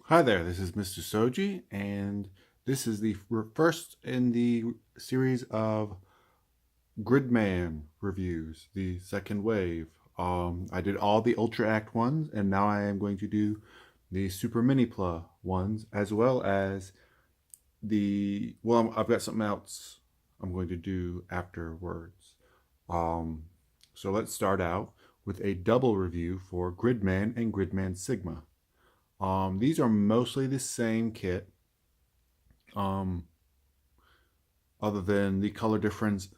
Hi there, this is Mr. Soji, and this is the first in the series of Gridman reviews, the second wave. I did all the Ultra Act ones, and now I am going to do the Super Minipla ones, as well as I've got something else I'm going to do afterwards. Um, so let's start out with a double review for Gridman and Gridman Sigma. These are mostly the same kit, um, other than the color difference.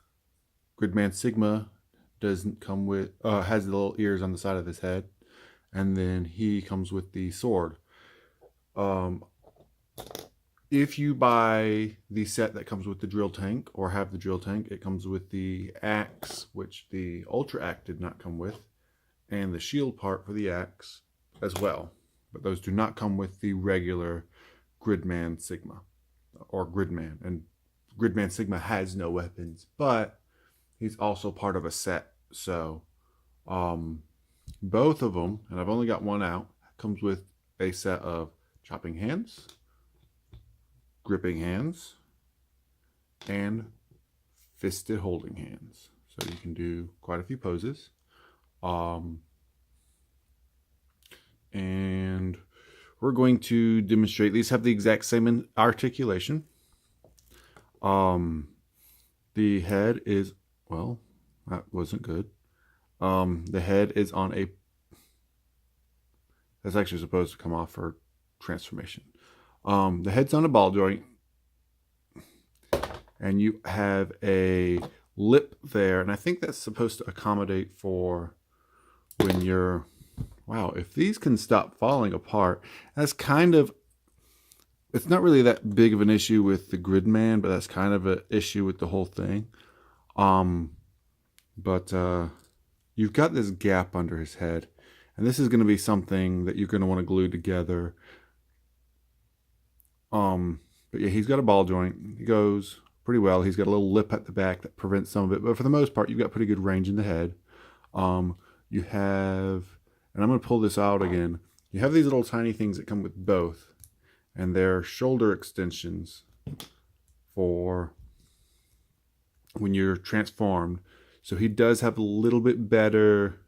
Gridman Sigma doesn't come with has the little ears on the side of his head, and then he comes with the sword. Um, if you buy the set that comes with the drill tank or have the drill tank, it comes with the axe, which the Ultra Axe did not come with, and the shield part for the axe as well. But those do not come with the regular Gridman Sigma or Gridman. And Gridman Sigma has no weapons, but he's also part of a set. So um, both of them, and I've only got one out, comes with a set of chopping hands, gripping hands, and fisted holding hands. So you can do quite a few poses. And we're going to demonstrate. These have the exact same articulation. The head is, well, that wasn't good. The head is on a, that's actually supposed to come off for transformation. The head's on a ball joint, and you have a lip there, and I think that's supposed to accommodate for when you're, wow, if these can stop falling apart, that's kind of, it's not really that big of an issue with the Gridman, but that's kind of an issue with the whole thing. But you've got this gap under his head, and this is going to be something that you're going to want to glue together. But yeah, he's got a ball joint. He goes pretty well. He's got a little lip at the back that prevents some of it, but for the most part, you've got pretty good range in the head. You have, and I'm going to pull this out again. You have these little tiny things that come with both, and they're shoulder extensions for when you're transformed. So he does have a little bit better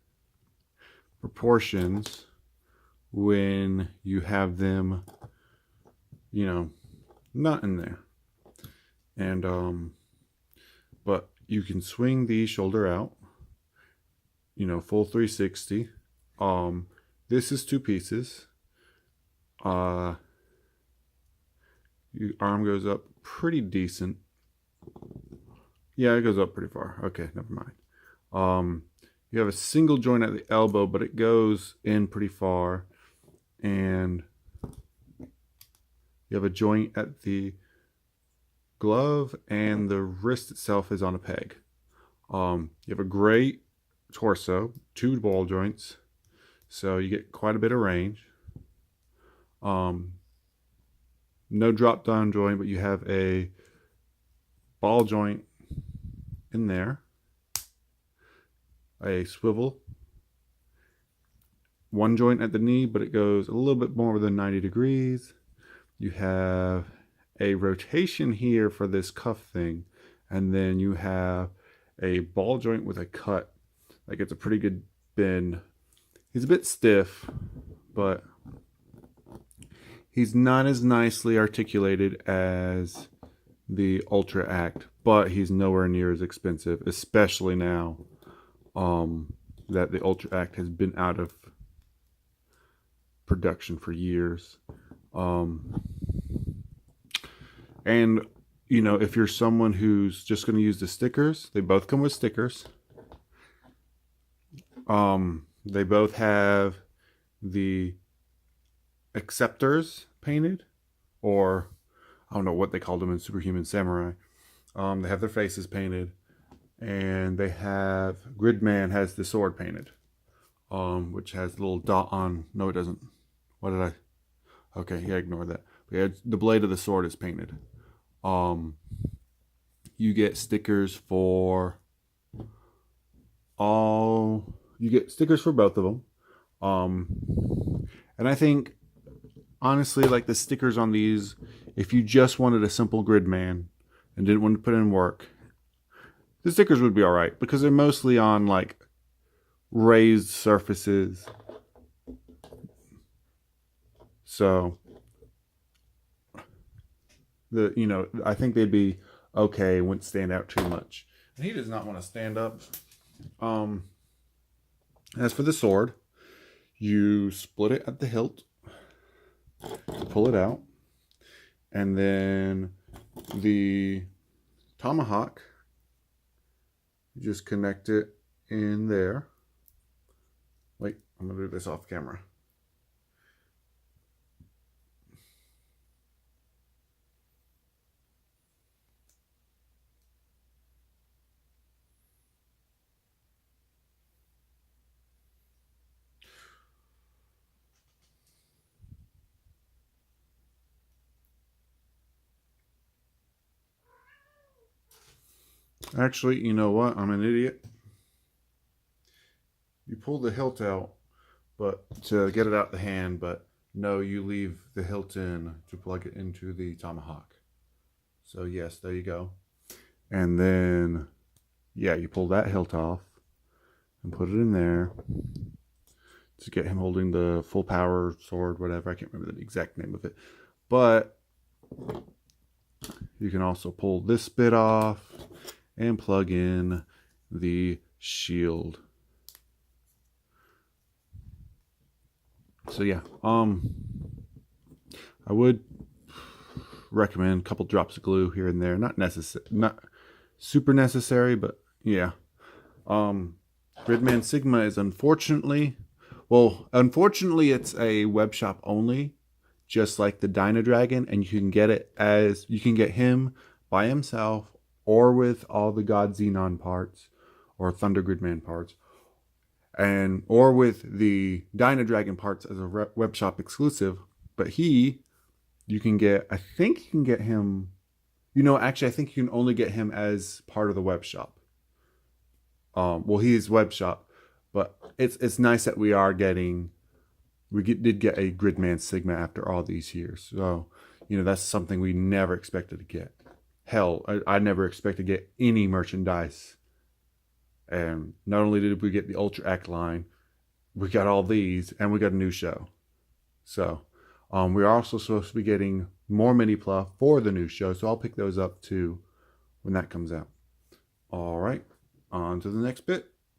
proportions when you have them, you know, not in there. And but you can swing the shoulder out, you know, full 360. This is two pieces. Your arm goes up pretty decent. Yeah, it goes up pretty far. Okay, never mind. You have a single joint at the elbow, but it goes in pretty far, and you have a joint at the glove, and the wrist itself is on a peg. You have a great torso, two ball joints, so you get quite a bit of range. No drop down joint, but you have a ball joint in there, a swivel, one joint at the knee, but it goes a little bit more than 90 degrees. You have a rotation here for this cuff thing, and then you have a ball joint with a cut. Like, it's a pretty good bend. He's a bit stiff, but he's not as nicely articulated as the Ultra Act, but he's nowhere near as expensive, especially now that the Ultra Act has been out of production for years. And you know, if you're someone who's just going to use the stickers, they both come with stickers. They both have the acceptors painted, or I don't know what they called them in Superhuman Samurai. They have their faces painted, and they have, Gridman has the sword painted, which has a little dot on. No, it doesn't. What did I? Okay, yeah, ignore that. But yeah, the blade of the sword is painted. You get stickers for all. You get stickers for both of them. And I think honestly, like the stickers on these, if you just wanted a simple Gridman and didn't want to put in work, the stickers would be all right because they're mostly on like raised surfaces. So I think they'd be okay, wouldn't stand out too much. And he does not want to stand up. As for the sword, you split it at the hilt, pull it out, and then the tomahawk, you just connect it in there. Wait, I'm gonna do this off camera. Actually, you know what? I'm an idiot. You pull the hilt out, but to get it out the hand, but no, you leave the hilt in to plug it into the tomahawk. So yes, there you go. And then, yeah, you pull that hilt off and put it in there to get him holding the full power sword, whatever. I can't remember the exact name of it. But you can also pull this bit off and plug in the shield. So yeah, I would recommend a couple drops of glue here and there. Not super necessary, but yeah. Gridman Sigma is unfortunately it's a web shop only, just like the Dynadragon, and you can get him by himself or with all the God Xenon parts or Thunder Gridman parts, or with the Dynadragon parts as a web shop exclusive. But you can get, I think you can get him, actually I think you can only get him as part of the web shop. He's web shop, but it's nice that we did get a Gridman Sigma after all these years. So, that's something we never expected to get. Hell, I never expected to get any merchandise. And not only did we get the Ultra Act line, we got all these, and we got a new show. So, we're also supposed to be getting more Minipla for the new show, so I'll pick those up too when that comes out. All right, on to the next bit.